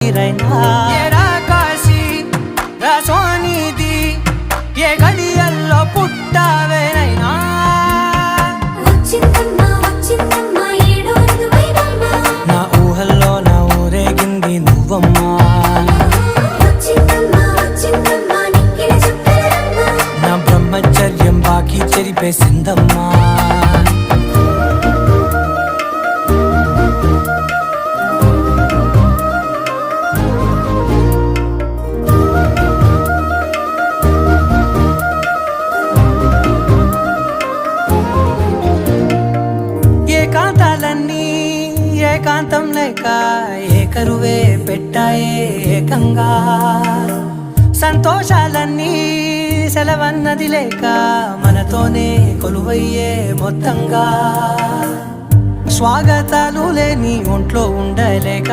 ఊపిరైనా కాశీ సోనిది ఏ గడియల్లో పుట్టావేనైనా నా ఊహల్లో నా ఊరేగింది నువ్వమ్మా నా బ్రహ్మచర్యం బాకీ చెరిపేసిందమ్మా ఏకాంతాలన్నీ ఏకాంతం లేక ఏకరువే పెట్టాయే ఏకంగా సంతోషాలన్నీ సెలవన్నది లేక మనతోనే కొలువయ్యే మొత్తంగా స్వాగతాలు లేని ఒంట్లో ఉండలేక